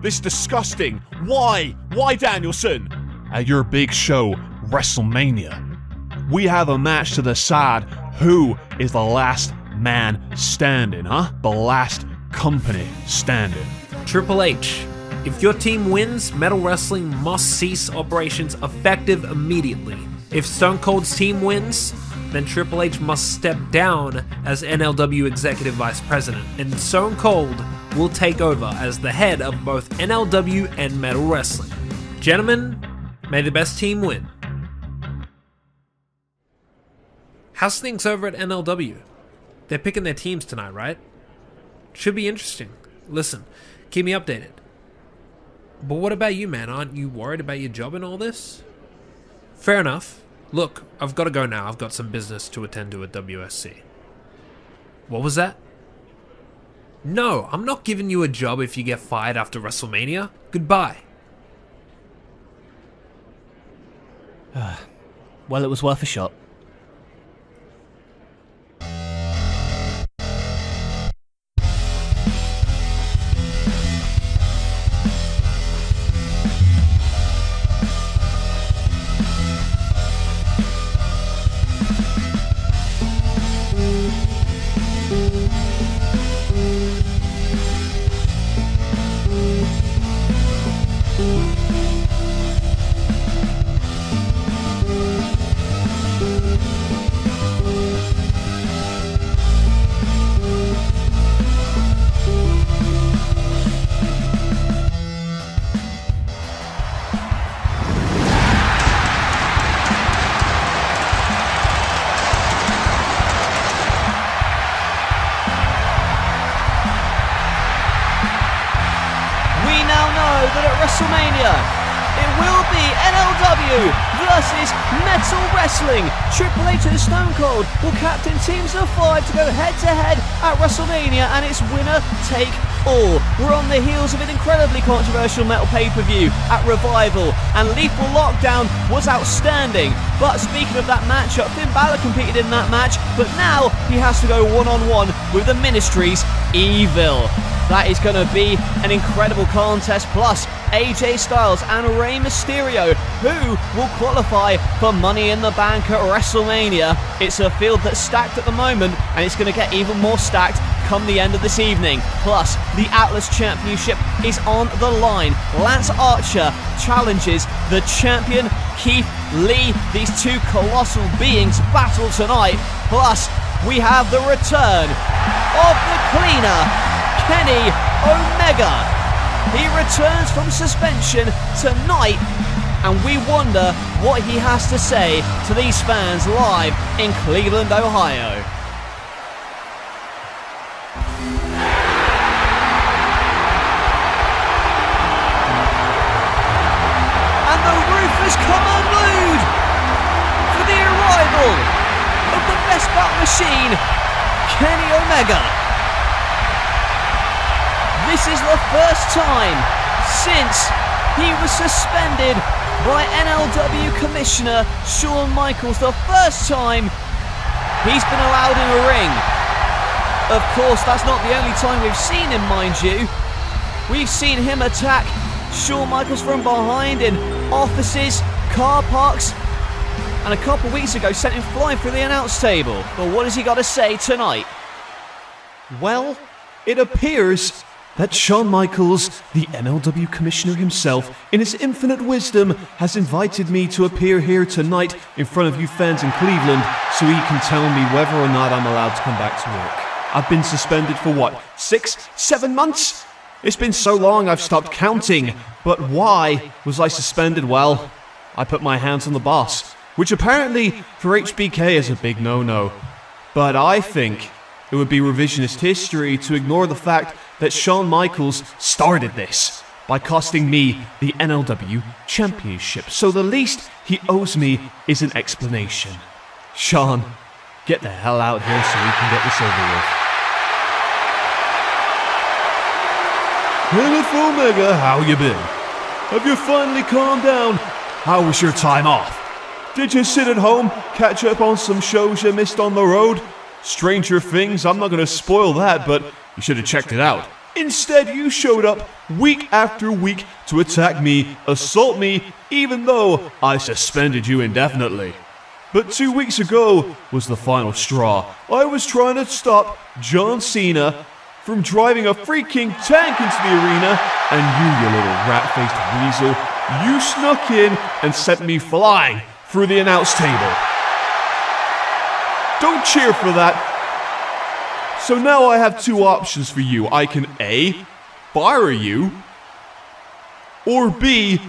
This disgusting. Why? Why, Danielson? At your big show, WrestleMania, we have a match to decide who is the last man standing, huh? The last company standing. Triple H, if your team wins, Metal Wrestling must cease operations effective immediately. If Stone Cold's team wins, then Triple H must step down as NLW Executive Vice President, and Stone Cold will take over as the head of both NLW and Metal Wrestling. Gentlemen, may the best team win. How's things over at NLW? They're picking their teams tonight, right? Should be interesting. Listen, keep me updated. But what about you, man? Aren't you worried about your job and all this? Fair enough. Look, I've got to go now. I've got some business to attend to at WSC. What was that? No, I'm not giving you a job if you get fired after WrestleMania. Goodbye. Well, it was worth a shot. WrestleMania, it will be NLW versus Metal Wrestling. Triple H and Stone Cold will captain teams of 5 to go head-to-head at WrestleMania, and it's winner take all. We're on the heels of an incredibly controversial metal pay-per-view at Revival, and Lethal Lockdown was outstanding. But speaking of that matchup, Finn Balor competed in that match, but now he has to go one-on-one with the Ministry's Evil. That is going to be an incredible contest, plus AJ Styles and Rey Mysterio, who will qualify for Money in the Bank at WrestleMania. It's a field that's stacked at the moment, and it's going to get even more stacked come the end of this evening. Plus, the Atlas Championship is on the line. Lance Archer challenges the champion Keith Lee. These two colossal beings battle tonight. Plus, we have the return of the cleaner, Kenny Omega. He returns from suspension tonight, and we wonder what he has to say to these fans live in Cleveland, Ohio. And the roof has come unglued for the arrival of the best battle machine, Kenny Omega. This is the first time since he was suspended by NLW Commissioner Shawn Michaels. The first time he's been allowed in a ring. Of course, that's not the only time we've seen him, mind you. We've seen him attack Shawn Michaels from behind in offices, car parks, and a couple weeks ago sent him flying through the announce table. But what has he got to say tonight? Well, it appears that Shawn Michaels, the NLW Commissioner himself, in his infinite wisdom, has invited me to appear here tonight in front of you fans in Cleveland so he can tell me whether or not I'm allowed to come back to work. I've been suspended for what, 6, 7 months? It's been so long I've stopped counting. But why was I suspended? Well, I put my hands on the boss, which apparently for HBK is a big no-no. But I think it would be revisionist history to ignore the fact that Shawn Michaels started this by costing me the NLW Championship. So the least he owes me is an explanation. Shawn, get the hell out here so we can get this over with. Kenneth Omega, how you been? Have you finally calmed down? How was your time off? Did you sit at home, catch up on some shows you missed on the road? Stranger Things, I'm not going to spoil that, but you should have checked it out. Instead, you showed up week after week to attack me, assault me, even though I suspended you indefinitely. But 2 weeks ago was the final straw. I was trying to stop John Cena from driving a freaking tank into the arena, and you little rat-faced weasel, you snuck in and sent me flying through the announce table. Don't cheer for that. So now I have two options for you. I can A, fire you, or B,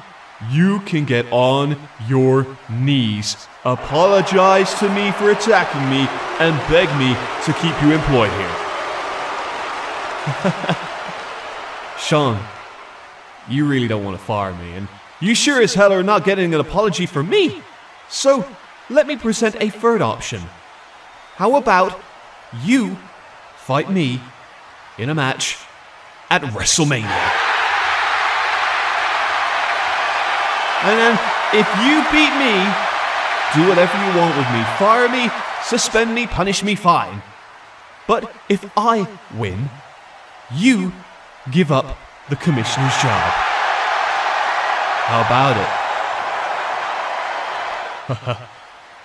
you can get on your knees, apologize to me for attacking me, and beg me to keep you employed here. Sean, you really don't want to fire me, and you sure as hell are not getting an apology from me. So, let me present a third option. How about you fight me in a match at WrestleMania? And then, if you beat me, do whatever you want with me. Fire me, suspend me, punish me, fine. But if I win, you give up the commissioner's job. How about it?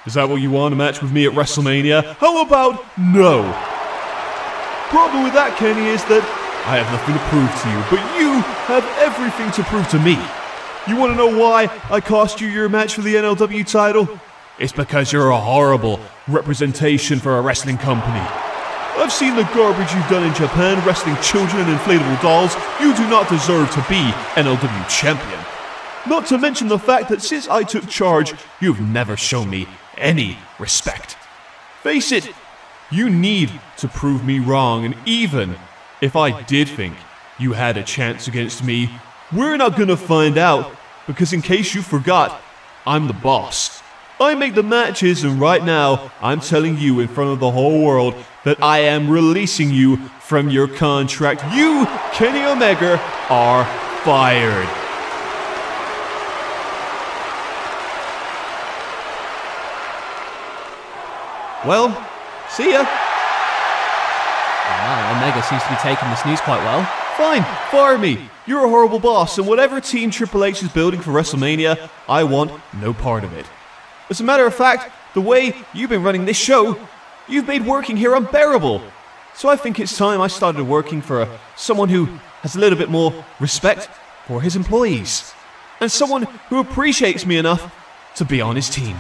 Is that what you want, a match with me at WrestleMania? How about no? Problem with that, Kenny, is that I have nothing to prove to you, but you have everything to prove to me. You want to know why I cost you your match for the NLW title? It's because you're a horrible representation for a wrestling company. I've seen the garbage you've done in Japan, wrestling children and inflatable dolls. You do not deserve to be NLW champion. Not to mention the fact that since I took charge, you've never shown me any respect. Face it, you need to prove me wrong, and even if I did think you had a chance against me, we're not gonna find out, because in case you forgot, I'm the boss. I make the matches, and right now, I'm telling you in front of the whole world that I am releasing you from your contract. You, Kenny Omega, are fired. Well, see ya. Wow, Omega seems to be taking this news quite well. Fine, fire me. You're a horrible boss, and whatever team Triple H is building for WrestleMania, I want no part of it. As a matter of fact, the way you've been running this show, you've made working here unbearable. So I think it's time I started working for someone who has a little bit more respect for his employees, and someone who appreciates me enough to be on his team.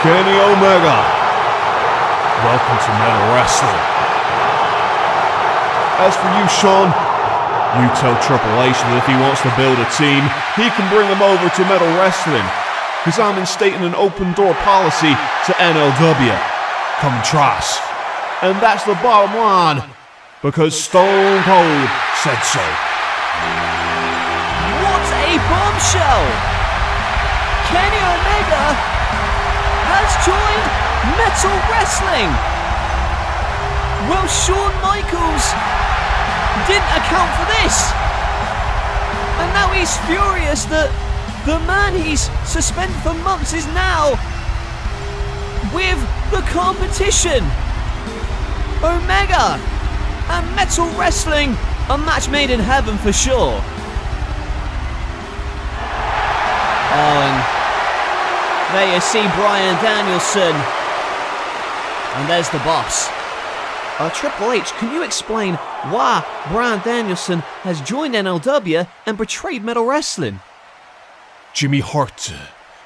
Kenny Omega, welcome to Metal Wrestling. As for you, Sean, you tell Triple H that if he wants to build a team, he can bring them over to Metal Wrestling, because I'm instating an open door policy to NLW. Come and try us. And that's the bottom line, because Stone Cold said so. What a bombshell! Kenny Omega has joined Metal Wrestling! Well, Shawn Michaels didn't account for this! And now he's furious that the man he's suspended for months is now with the competition. Omega and Metal Wrestling, a match made in heaven for sure. Oh, and there you see Bryan Danielson. And there's the boss. Triple H, can you explain why Bryan Danielson has joined NLW and betrayed Metal Wrestling? Jimmy Hart,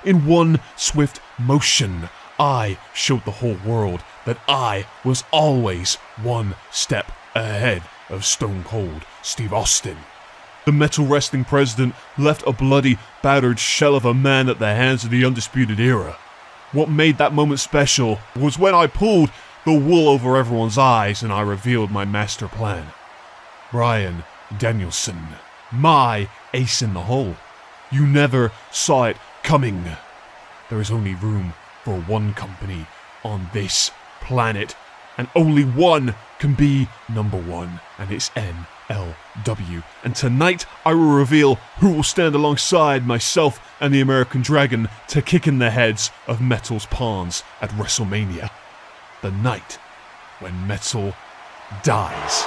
in one swift motion, I showed the whole world that I was always one step ahead of Stone Cold Steve Austin. The Metal Wrestling president left a bloody, battered shell of a man at the hands of the Undisputed Era. What made that moment special was when I pulled the wool over everyone's eyes and I revealed my master plan. Bryan Danielson, my ace in the hole. You never saw it coming. There is only room for one company on this planet, and only one can be number one, and it's NLW. And tonight I will reveal who will stand alongside myself and the American Dragon to kick in the heads of Metal's pawns at WrestleMania. the night when Helscel dies.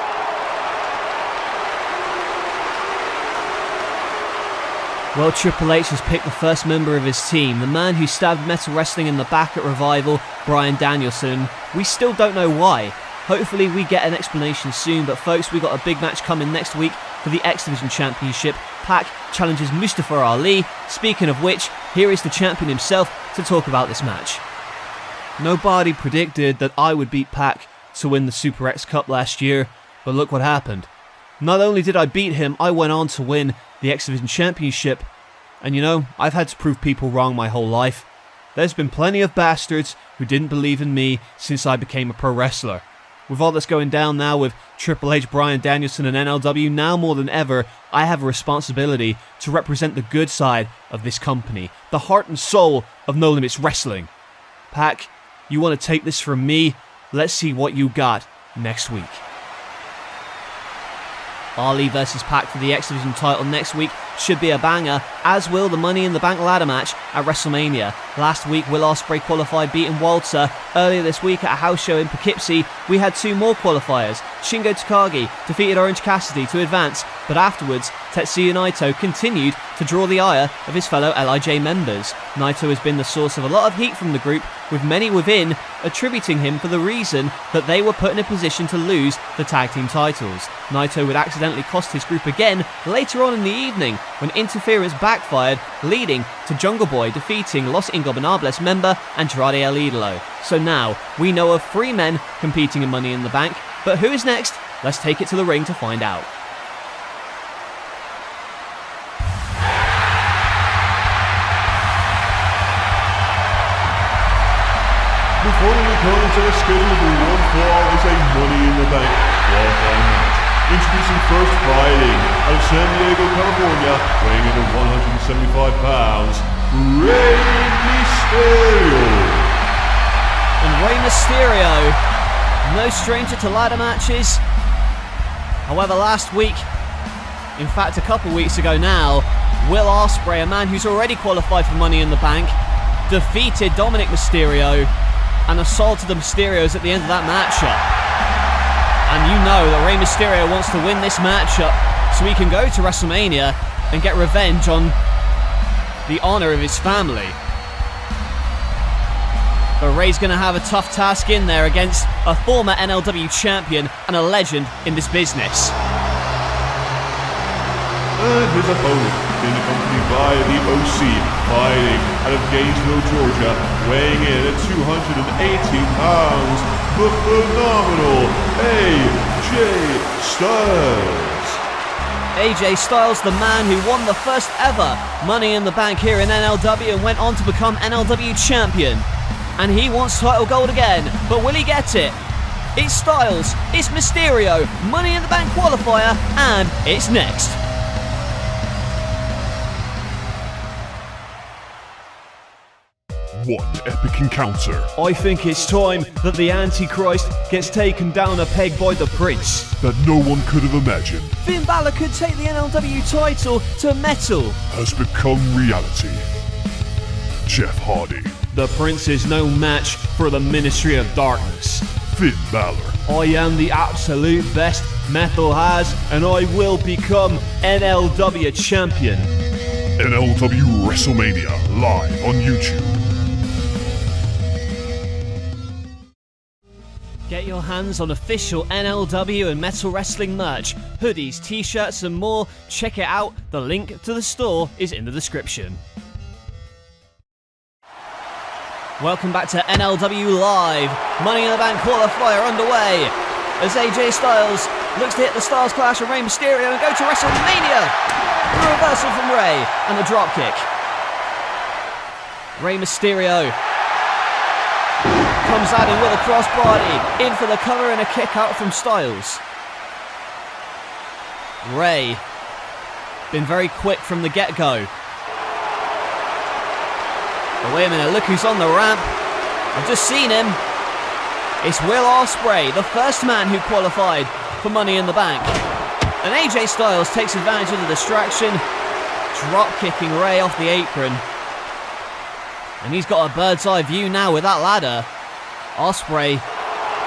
Well, Triple H has picked the first member of his team, the man who stabbed Metal Wrestling in the back at Revival, Bryan Danielson. We still don't know why. Hopefully we get an explanation soon, but folks, we got a big match coming next week for the X Division Championship. Pacc challenges Mustafa Ali. Speaking of which, here is the champion himself to talk about this match. Nobody predicted that I would beat Pacc to win the Super X Cup last year, but look what happened. Not only did I beat him, I went on to win the X Division Championship. And you know, I've had to prove people wrong my whole life. There's been plenty of bastards who didn't believe in me since I became a pro wrestler. With all that's going down now with Triple H, Bryan Danielson and NLW, now more than ever, I have a responsibility to represent the good side of this company, the heart and soul of No Limits Wrestling. Pacc, you want to take this from me? Let's see what you got next week. Ali versus Pacc for the X Division title next week should be a banger, as will the Money in the Bank ladder match at WrestleMania. Last week, Will Ospreay qualified beating Walter. Earlier this week at a house show in Poughkeepsie, we had two more qualifiers. Shingo Takagi defeated Orange Cassidy to advance, but afterwards, Tetsuya Naito continued to draw the ire of his fellow LIJ members. Naito has been the source of a lot of heat from the group, with many within attributing him for the reason that they were put in a position to lose the tag team titles. Naito would accidentally cost his group again later on in the evening when interference backfired, leading to Jungle Boy defeating Los Ingobernables member Andrade El Idolo. So now, we know of 3 men competing in Money in the Bank, but who is next? Let's take it to the ring to find out. Before we come to the scheduled one fall is a Money in the Bank qualifying match. Introducing first fighting out of San Diego, California, weighing in at 175 pounds, Rey Mysterio. And Rey Mysterio, no stranger to ladder matches. However, last week, in fact a couple weeks ago now, Will Ospreay, a man who's already qualified for Money in the Bank, defeated Dominic Mysterio and assaulted the Mysterios at the end of that matchup. And you know that Rey Mysterio wants to win this matchup so he can go to WrestleMania and get revenge on the honor of his family. But Rey's going to have a tough task in there against a former NLW champion and a legend in this business. And his opponent, being accompanied by the OC, fighting out of Gainesville, Georgia, weighing in at 218 pounds, the phenomenal AJ Styles. AJ Styles, the man who won the first ever Money in the Bank here in NLW and went on to become NLW champion. And he wants title gold again, but will he get it? It's Styles, it's Mysterio, Money in the Bank qualifier, and it's next. One epic encounter I think it's time that the Antichrist gets taken down a peg by the Prince. that no one could have imagined Finn Balor could take the NLW title to Metal. has become reality. Jeff Hardy, The Prince is no match for the Ministry of Darkness. Finn Balor, I am the absolute best Metal has, and I will become NLW champion. NLW WrestleMania, live on YouTube. Get your hands on official NLW and Metal Wrestling merch, hoodies, t-shirts and more. Check it out. The link to the store is in the description. Welcome back to NLW Live. Money in the Bank qualifier underway as AJ Styles looks to hit the Stars Clash of Rey Mysterio and go to WrestleMania. The reversal from Rey and the dropkick. Rey Mysterio comes at him with a crossbody, in for the cover and a kick out from Styles. Rey, been very quick from the get-go. But wait a minute, look who's on the ramp. I've just seen him. It's Will Ospreay, the first man who qualified for Money in the Bank. And AJ Styles takes advantage of the distraction, drop-kicking Rey off the apron. And he's got a bird's eye view now with that ladder. Ospreay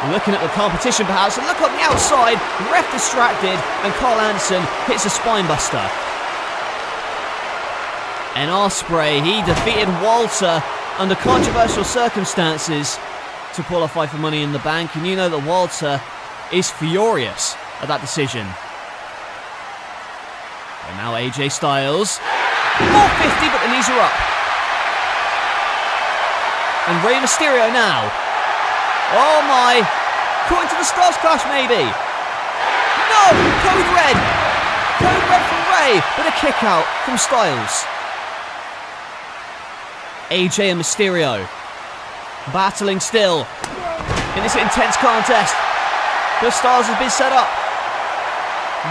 Looking at the competition perhaps, and look on the outside, ref distracted, and Carl Anderson hits a spinebuster. And Ospreay, he defeated Walter under controversial circumstances to qualify for Money in the Bank, and you know that Walter is furious at that decision. And now AJ Styles, 450, but the knees are up. And Rey Mysterio now. Oh my! Caught into the Stars Clash maybe! No! Code Red! Code Red from Rey, but a kick out from Styles. AJ and Mysterio battling still in this intense contest. But Styles has been set up.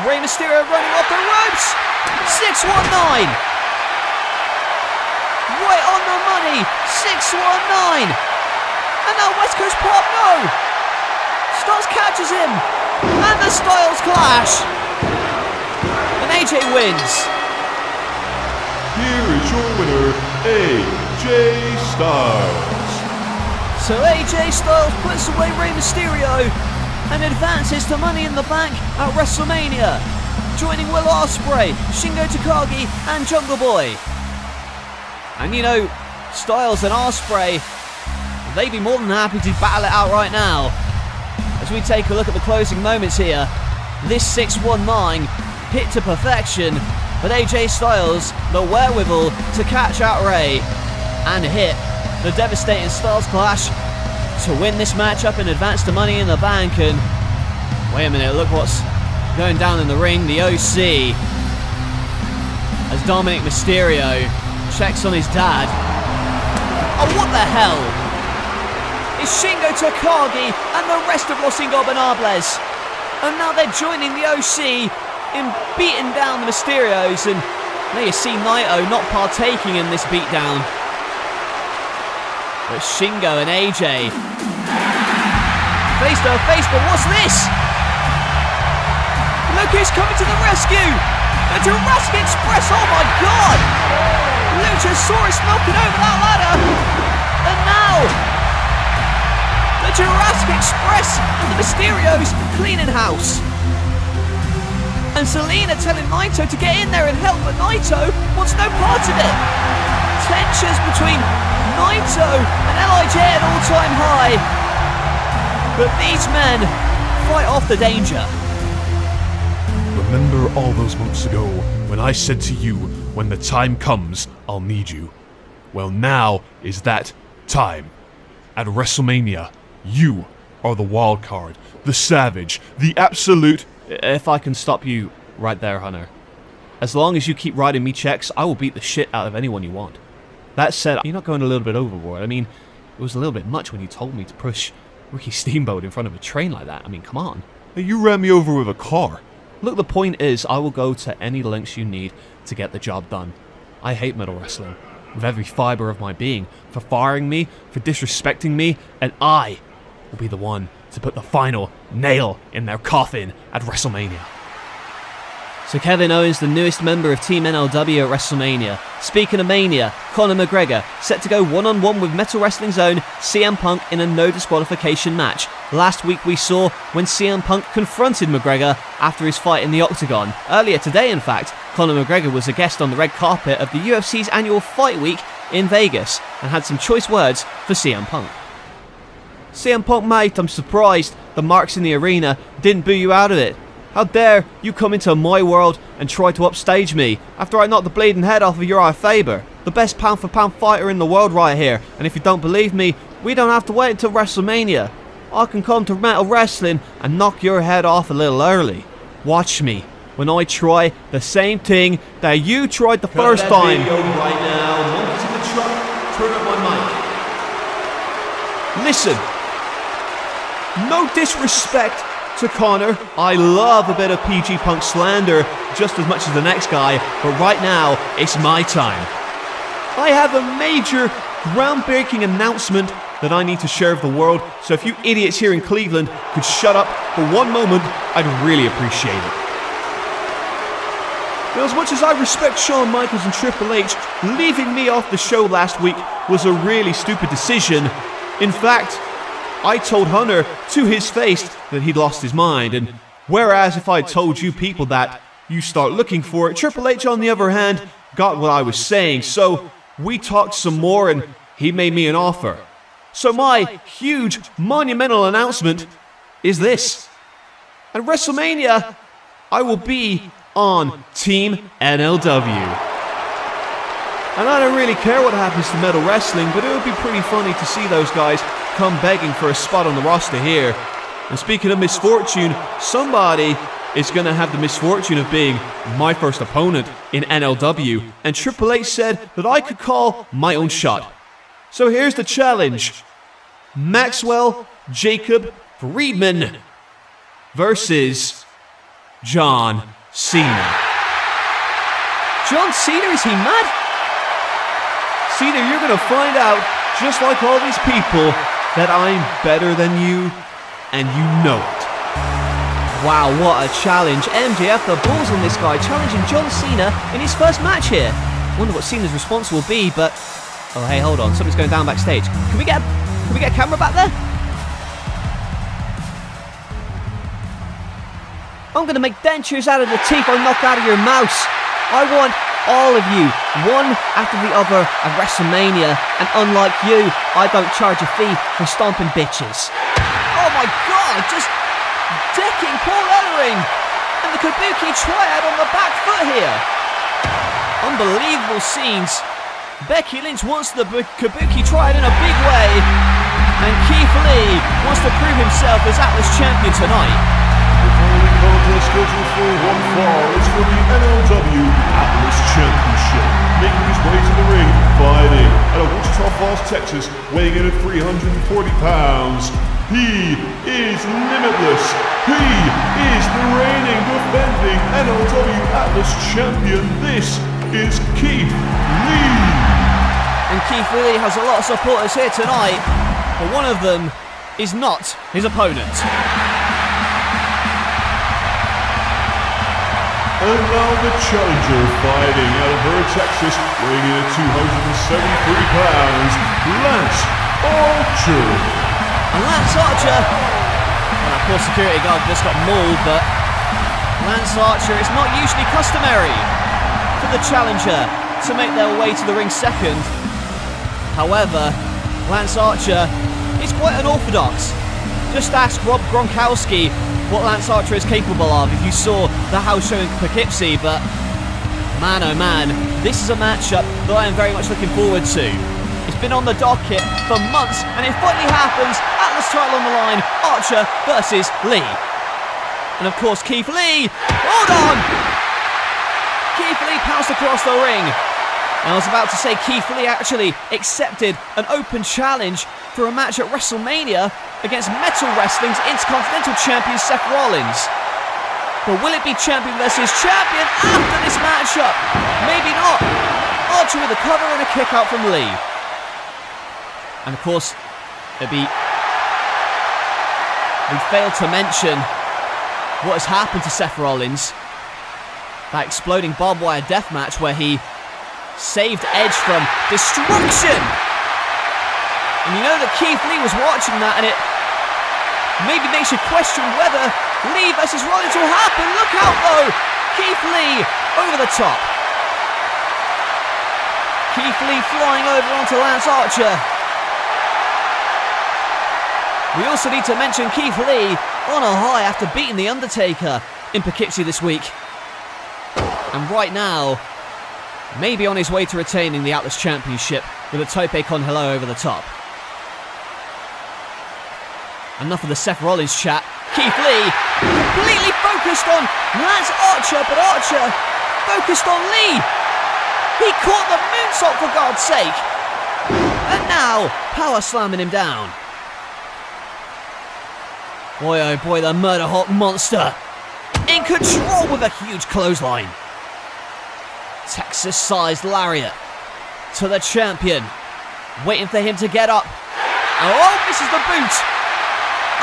Rey Mysterio running off the ropes! 619! Right on the money! 619! And now West Coast Pop, no! Styles catches him! And the Styles Clash! And AJ wins! Here is your winner, AJ Styles. So AJ Styles puts away Rey Mysterio and advances to Money in the Bank at WrestleMania, joining Will Ospreay, Shingo Takagi and Jungle Boy. And you know, Styles and Ospreay, they'd be more than happy to battle it out right now. As we take a look at the closing moments here, this 619 hit to perfection, but AJ Styles, the wherewithal to catch out Rey and hit the devastating Styles Clash to win this matchup and advance to Money in the Bank. And wait a minute, look what's going down in the ring. The OC, as Dominic Mysterio checks on his dad. Oh, what the hell? It's Shingo Takagi and the rest of Los Ingobernables. And now they're joining the OC in beating down the Mysterios. And now you see Naito not partaking in this beatdown. But Shingo and AJ face to face, but what's this? Look who's coming to the rescue! The Jurassic Express, oh my god! Luchasaurus knocking over that ladder! And now, the Jurassic Express and the Mysterios cleaning house. And Selena telling Naito to get in there and help, but Naito wants no part of it. Tensions between Naito and LIJ at an all-time high. But these men fight off the danger. Remember all those months ago when I said to you, when the time comes, I'll need you? Well, now is that time. At WrestleMania, you are the wild card, the savage, the absolute... If I can stop you right there, Hunter. As long as you keep writing me checks, I will beat the shit out of anyone you want. That said, you're not going a little bit overboard. I mean, it was a little bit much when you told me to push Ricky Steamboat in front of a train like that. I mean, come on. You ran me over with a car. Look, the point is, I will go to any lengths you need to get the job done. I hate metal wrestling with every fibre of my being for firing me, for disrespecting me, and I will be the one to put the final nail in their coffin at WrestleMania. So Kevin Owens, the newest member of Team NLW at WrestleMania. Speaking of Mania, Conor McGregor set to go one-on-one with Metal Wrestling's own CM Punk in a no disqualification match. Last week we saw when CM Punk confronted McGregor after his fight in the Octagon. Earlier today, in fact, Conor McGregor was a guest on the red carpet of the UFC's annual Fight Week in Vegas and had some choice words for CM Punk. CM Punk, mate, I'm surprised the marks in the arena didn't boo you out of it. How dare you come into my world and try to upstage me after I knocked the bleeding head off of Uriah Faber, the best pound for pound fighter in the world right here. And if you don't believe me, we don't have to wait until WrestleMania. I can come to Metal Wrestling and knock your head off a little early. Watch me when I try the same thing that you tried the first time. Right now, monkeys in the truck, turn up my mic. Listen, no disrespect to Conor, I love a bit of PG Punk slander just as much as the next guy, but right now, it's my time. I have a major, groundbreaking announcement that I need to share with the world, so if you idiots here in Cleveland could shut up for one moment, I'd really appreciate it. Now, as much as I respect Shawn Michaels and Triple H, leaving me off the show last week was a really stupid decision. In fact, I told Hunter to his face that he'd lost his mind, and whereas if I told you people that, you start looking for it, Triple H, on the other hand, got what I was saying, so we talked some more and he made me an offer. So my huge, monumental announcement is this. At WrestleMania, I will be on Team NLW. And I don't really care what happens to Metal Wrestling, but it would be pretty funny to see those guys come begging for a spot on the roster here. And speaking of misfortune, somebody is going to have the misfortune of being my first opponent in NLW, and Triple H said that I could call my own shot. So here's the challenge. Maxwell Jacob Friedman versus John Cena. John Cena, is he mad? Cena, you're going to find out, just like all these people, that I'm better than you, and you know it. Wow, what a challenge. MJF, the balls on this guy, challenging John Cena in his first match here. Wonder what Cena's response will be, but... Oh, hey, hold on. Something's going down backstage. Can we get a camera back there? I'm going to make dentures out of the teeth I'll knock out of your mouth. I want all of you, one after the other at WrestleMania, and unlike you, I don't charge a fee for stomping bitches. Oh my god, just decking Paul Ellering, and the Kabuki TRIAD on the back foot here. Unbelievable scenes. Becky Lynch wants the Kabuki TRIAD in a big way, and Keith Lee wants to prove himself as Atlas champion tonight. The following contest scheduled for one fall is for the NLW Atlas Championship. Making his way to the ring, fighting out of Wichita Falls, Texas, weighing in at 340 pounds. He is limitless. He is the reigning, defending NLW Atlas champion. This is Keith Lee. And Keith Lee has a lot of supporters here tonight, but one of them is not his opponent. And now the challenger, fighting out of Bird, Texas, weighing in at 273 pounds, Lance Archer. And Lance Archer, well, our poor security guard just got mauled, but Lance Archer, it's not usually customary for the challenger to make their way to the ring second. However, Lance Archer is quite unorthodox. Just ask Rob Gronkowski what Lance Archer is capable of if you saw the house show in Poughkeepsie, but man oh man, this is a matchup that I am very much looking forward to. It's been on the docket for months, and it finally happens. Atlas title on the line, Archer versus Lee. And of course Keith Lee, hold on! Keith Lee pounced across the ring. And I was about to say Keith Lee actually accepted an open challenge for a match at WrestleMania against Metal Wrestling's Intercontinental Champion Seth Rollins. But will it be champion versus champion after this matchup? Maybe not. Archer with a cover and a kick out from Lee. And of course, we failed to mention what has happened to Seth Rollins. That exploding barbed wire death match where he saved Edge from destruction. And you know that Keith Lee was watching that, and it maybe makes you question whether Lee versus Rollins will happen. Look out though! Keith Lee over the top. Keith Lee flying over onto Lance Archer. We also need to mention Keith Lee on a high after beating The Undertaker in Poughkeepsie this week. And right now, maybe on his way to retaining the Atlas Championship with a tope con hilo over the top. Enough of the Seth Rollins chat. Keith Lee completely focused on Lance Archer, but Archer focused on Lee. He caught the moonsault for God's sake. And now, power slamming him down. Boy oh boy, the Murder Hawk monster in control with a huge clothesline. Texas-sized lariat to the champion, waiting for him to get up. Oh, misses the boot,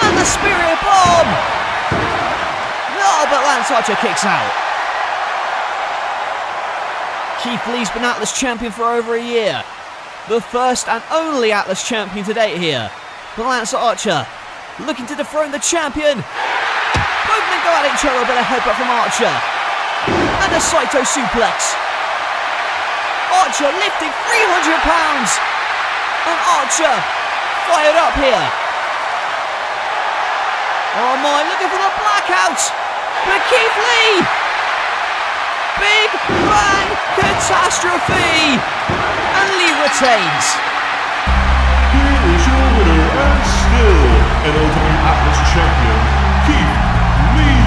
and the Spirit Bomb. No, but Lance Archer kicks out. Keith Lee's been Atlas champion for over a year, the first and only Atlas champion to date here. But Lance Archer looking to dethrone the champion. Both men go at each other, but a headbutt from Archer. And a Saito suplex. Archer lifting 300 pounds. And Archer fired up here. Oh my, looking for the blackout. But Keith Lee. Big Bang Catastrophe. And Lee retains. Here is your winner and still NLW Atlas Champion, Keith Lee.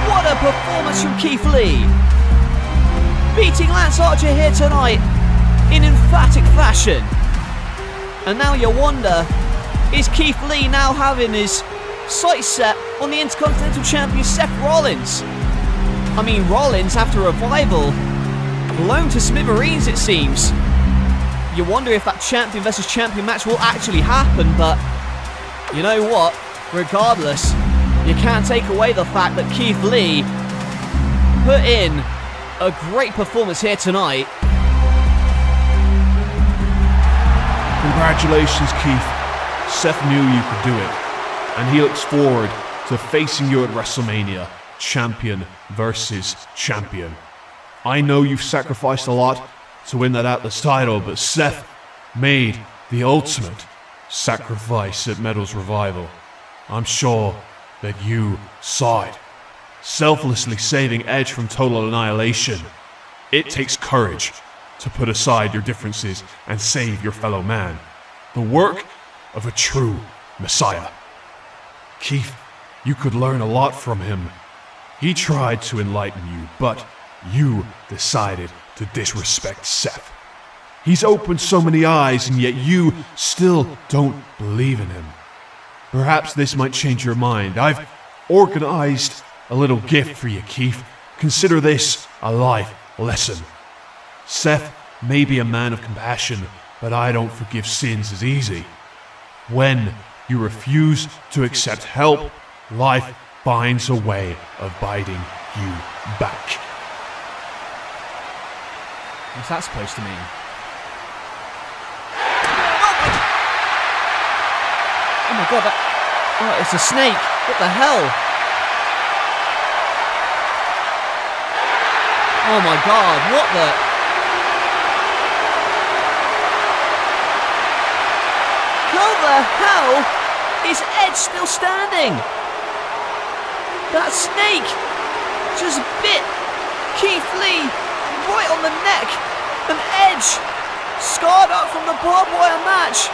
What a performance from Keith Lee. Beating Lance Archer here tonight in emphatic fashion. And now you wonder, is Keith Lee now having his sights set on the Intercontinental Champion Seth Rollins? I mean, Rollins, after Revival, blown to smithereens it seems. You wonder if that champion versus champion match will actually happen, but you know what? Regardless, you can't take away the fact that Keith Lee put in a great performance here tonight. Congratulations, Keith. Seth knew you could do it, and he looks forward to facing you at WrestleMania, champion versus champion. I know you've sacrificed a lot to win that Atlas title, but Seth made the ultimate sacrifice at Metal's Revival. I'm sure that you saw it. Selflessly saving Edge from total annihilation. It takes courage to put aside your differences and save your fellow man. The work of a true Messiah. Keith, you could learn a lot from him. He tried to enlighten you, but you decided to disrespect Seth. He's opened so many eyes, and yet you still don't believe in him. Perhaps this might change your mind. I've organized a little gift for you, Keith. Consider this a life lesson. Seth may be a man of compassion, but I don't forgive sins as easy. When you refuse to accept help, life finds a way of biting you back. What's that supposed to mean? Oh my god, it's a snake. What the hell? Oh my god, what the... How the hell is Edge still standing? That snake just bit Keith Lee right on the neck, and Edge scarred up from the barbed wire match.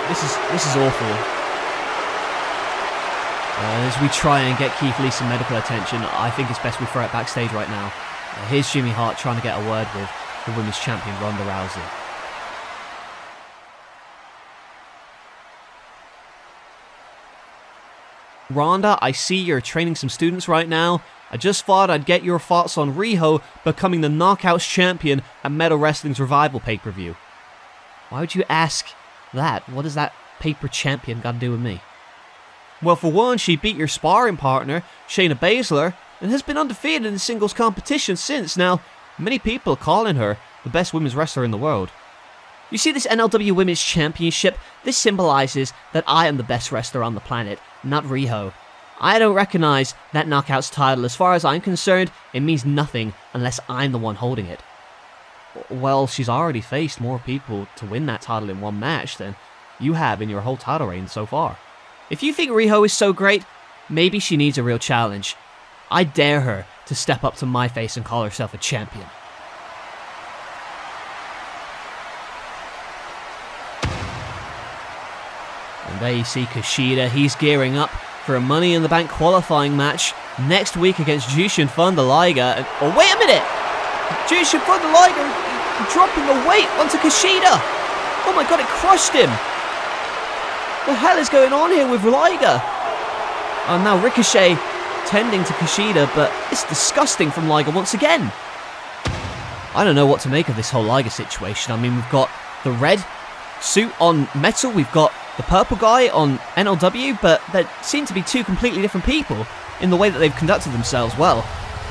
This is awful. As we try and get Keith Lee some medical attention, I think it's best we throw it backstage right now. Here's Jimmy Hart trying to get a word with the women's champion Ronda Rousey. Ronda, I see you're training some students right now. I just thought I'd get your thoughts on Riho becoming the Knockouts champion at Metal Wrestling's Revival pay-per-view. Why would you ask that? What does that paper champion got to do with me? Well, for one, she beat your sparring partner, Shayna Baszler, and has been undefeated in singles competition since. Now, many people are calling her the best women's wrestler in the world. You see this NLW Women's Championship? This symbolizes that I am the best wrestler on the planet, not Riho. I don't recognize that Knockouts title. As far as I'm concerned, it means nothing unless I'm the one holding it. Well, she's already faced more people to win that title in one match than you have in your whole title reign so far. If you think Riho is so great, maybe she needs a real challenge. I dare her to step up to my face and call herself a champion. And there you see Kushida. He's gearing up for a Money in the Bank qualifying match next week against Jushin Thunder Liger. Oh, wait a minute! Jushin Thunder Liger dropping the weight onto Kushida. Oh my god, it crushed him. The hell is going on here with Liger? And now Ricochet tending to Kushida, but it's disgusting from Liger once again. I don't know what to make of this whole Liger situation. I mean, we've got the red suit on Metal, we've got the purple guy on NLW, but they seem to be two completely different people in the way that they've conducted themselves. Well,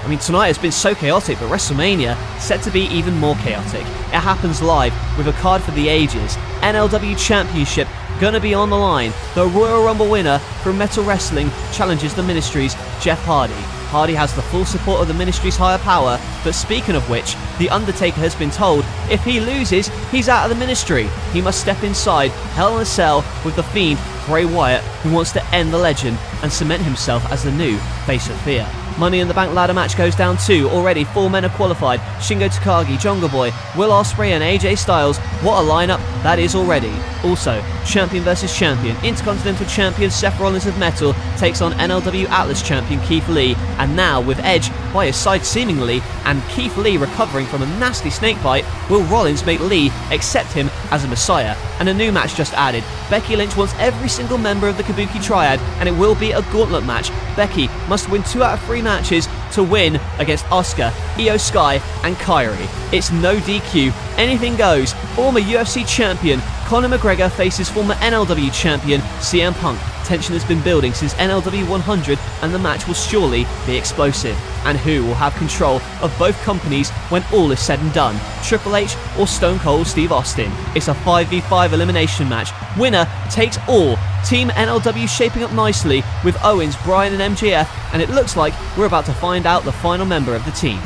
I mean, tonight has been so chaotic, but WrestleMania set to be even more chaotic. It happens live with a card for the ages, NLW Championship gonna be on the line. The Royal Rumble winner from Metal Wrestling challenges the Ministry's Jeff Hardy. Hardy has the full support of the Ministry's higher power, but speaking of which, The Undertaker has been told if he loses, he's out of the Ministry. He must step inside Hell in a Cell with the Fiend, Bray Wyatt, who wants to end the legend and cement himself as the new face of fear. Money in the Bank ladder match goes down too. Already 4 men are qualified. Shingo Takagi, Jungle Boy, Will Ospreay and AJ Styles. What a lineup that is already. Also, champion versus champion. Intercontinental champion Seth Rollins of Metal takes on NLW Atlas champion Keith Lee. And now with Edge by his side seemingly and Keith Lee recovering from a nasty snake bite, will Rollins make Lee accept him as a messiah? And a new match just added. Becky Lynch wants every single member of the Kabuki Triad, and it will be a gauntlet match. Becky must win 2 out of 3 matches to win against Asuka, Io Sky and Kairi. It's no DQ, anything goes. Former UFC champion Conor McGregor faces former NLW champion CM Punk. Tension has been building since NLW 100 and the match will surely be explosive. And who will have control of both companies when all is said and done? Triple H or Stone Cold Steve Austin? It's a 5v5 elimination match. Winner takes all. Team NLW shaping up nicely with Owens, Bryan and MJF, and it looks like we're about to find out the final member of the team.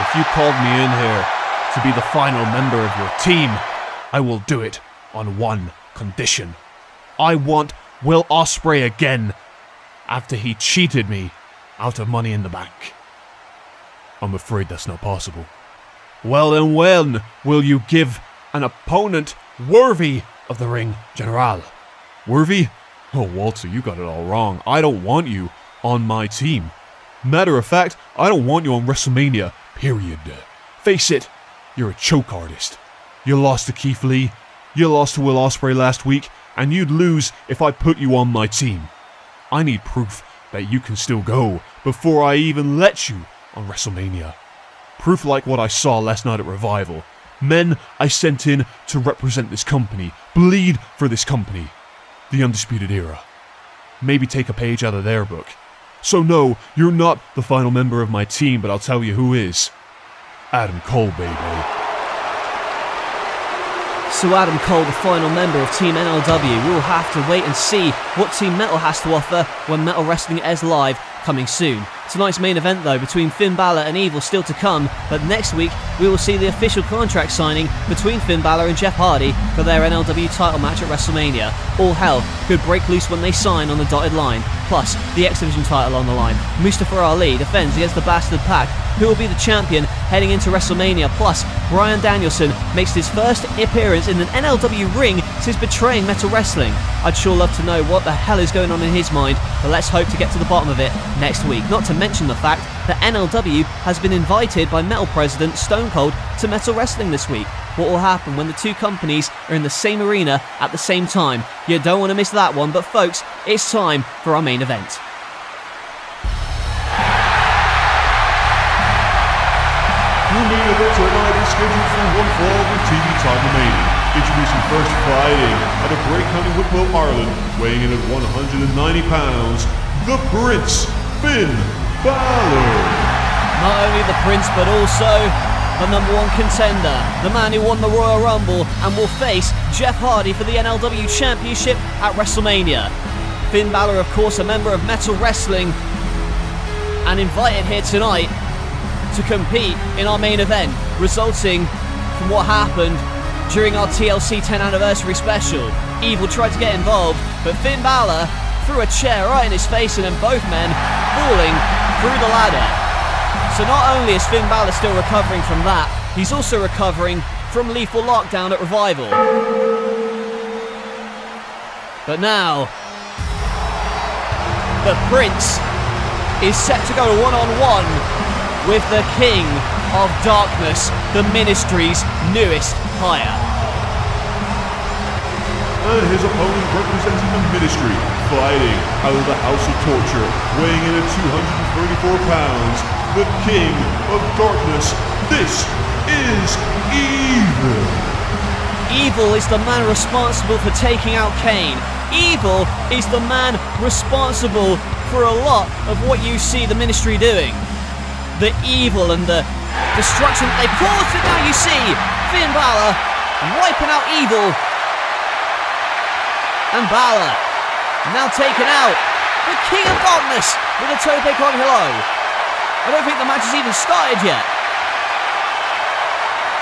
If you called me in here to be the final member of your team, I will do it on one condition. I want Will Ospreay again after he cheated me out of Money in the Bank. I'm afraid that's not possible. Well, then when will you give an opponent worthy of the ring, General? Worthy? Oh, Walter, you got it all wrong. I don't want you on my team. Matter of fact, I don't want you on WrestleMania, period. Face it, you're a choke artist. You lost to Keith Lee, you lost to Will Ospreay last week, and you'd lose if I put you on my team. I need proof that you can still go before I even let you on WrestleMania. Proof like what I saw last night at Revival. Men I sent in to represent this company, bleed for this company. The Undisputed Era. Maybe take a page out of their book. So no, you're not the final member of my team, but I'll tell you who is. Adam Cole, baby. So Adam Cole, the final member of Team NLW. We will have to wait and see what Team Metal has to offer when Metal Wrestling airs live, coming soon. Tonight's main event though, between Finn Balor and Evil, still to come, but next week we will see the official contract signing between Finn Balor and Jeff Hardy for their NLW title match at WrestleMania. All hell could break loose when they sign on the dotted line. Plus, the X Division title on the line. Mustafa Ali defends against the Bastard Pacc, who will be the champion heading into WrestleMania. Plus, Bryan Danielson makes his first appearance in an NLW ring since betraying Metal Wrestling. I'd sure love to know what the hell is going on in his mind, but let's hope to get to the bottom of it next week. Not to mention the fact that NLW has been invited by Metal President Stone Cold to Metal Wrestling this week. What will happen when the two companies are in the same arena at the same time? You don't want to miss that one, but folks, it's time for our main event. Your main event tonight is scheduled for one fall with TV time remaining. Introducing first fighting out of Bray County, Wicklow, Ireland, weighing in at 190 pounds, the Prince, Finn Balor. Not only the Prince, but also the number one contender, the man who won the Royal Rumble and will face Jeff Hardy for the NLW Championship at WrestleMania. Finn Balor, of course, a member of Metal Wrestling and invited here tonight to compete in our main event, resulting from what happened during our TLC 10th anniversary special. Evil tried to get involved, but Finn Balor threw a chair right in his face and then both men falling through the ladder. So not only is Finn Balor still recovering from that, he's also recovering from lethal lockdown at Revival. But now, the Prince is set to go one-on-one with the King of Darkness, the Ministry's newest hire. And his opponent representing the Ministry, fighting out of the House of Torture, weighing in at 234 pounds, the King of Darkness. This is Evil. Evil is the man responsible for taking out Kane. Evil is the man responsible for a lot of what you see the Ministry doing. The evil and the destruction they caused, and now you see Finn Balor wiping out Evil. And Balor now taken out. The King of Darkness with a tope con hilo. I don't think the match has even started yet.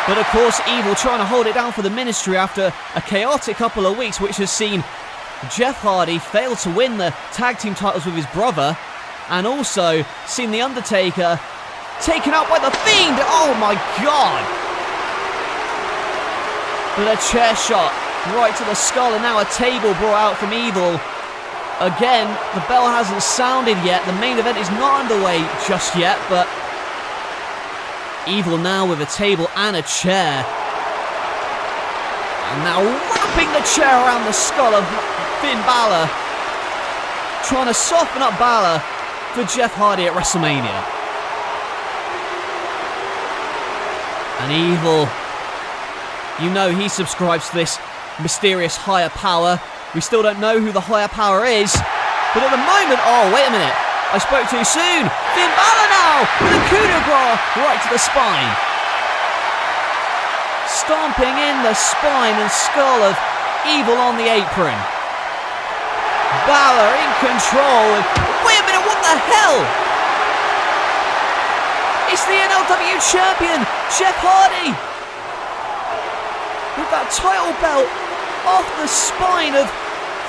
But of course, Evil trying to hold it down for the Ministry after a chaotic couple of weeks, which has seen Jeff Hardy fail to win the tag team titles with his brother, and also seen The Undertaker taken out by The Fiend. Oh my God! But a chair shot right to the skull, and now a table brought out from Evil. Again, the bell hasn't sounded yet. The main event is not underway just yet, but Evil now with a table and a chair. And now wrapping the chair around the skull of Finn Balor, trying to soften up Balor for Jeff Hardy at WrestleMania. And Evil, you know he subscribes to this mysterious higher power. We still don't know who the higher power is, but at the moment, oh wait a minute, I spoke too soon. Finn Balor now with a coup de grace right to the spine. Stomping in the spine and skull of Evil on the apron. Balor in control. Wait a minute, what the hell? It's the NLW champion, Jeff Hardy, with that title belt off the spine of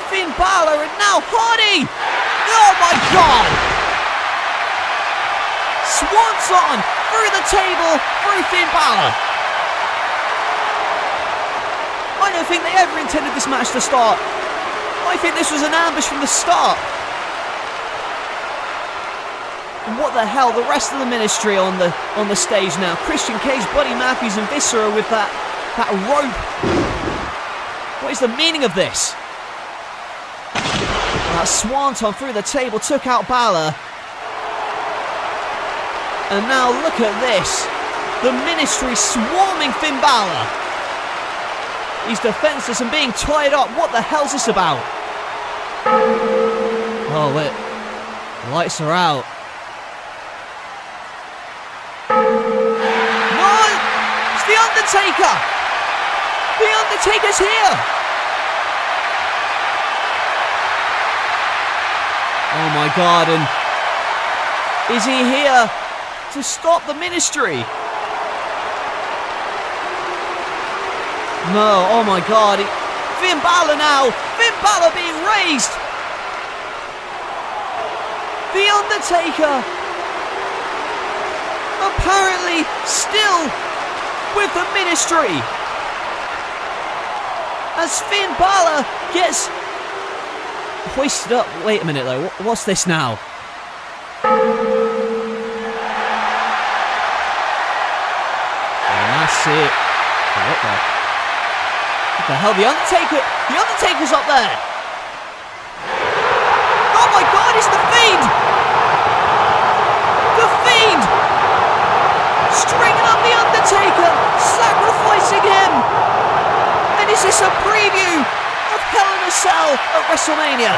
Finn Balor, and now Hardy! Oh my God! Swanson through the table, through Finn Balor. I don't think they ever intended this match to start. I think this was an ambush from the start. And what the hell, the rest of the Ministry on the stage now. Christian Cage, Buddy Matthews and Viscera with that rope. What is the meaning of this? That swanton through the table took out Balor. And now look at this. The Ministry swarming Finn Balor. He's defenseless and being tied up. What the hell's this about? Oh, wait. The lights are out. No! It's The Undertaker! The Undertaker's here! Oh my God, and is he here to stop the Ministry? No, oh my God. Finn Balor now. Finn Balor being raised. The Undertaker apparently still with the Ministry. As Finn Balor gets hoisted up. Wait a minute though, what's this now? And that's it. What the hell? The Undertaker's up there! Oh my God, it's The Fiend! The Fiend! Stringing up The Undertaker! Sacrificing him! And is this a preview of Hell in a Cell at WrestleMania?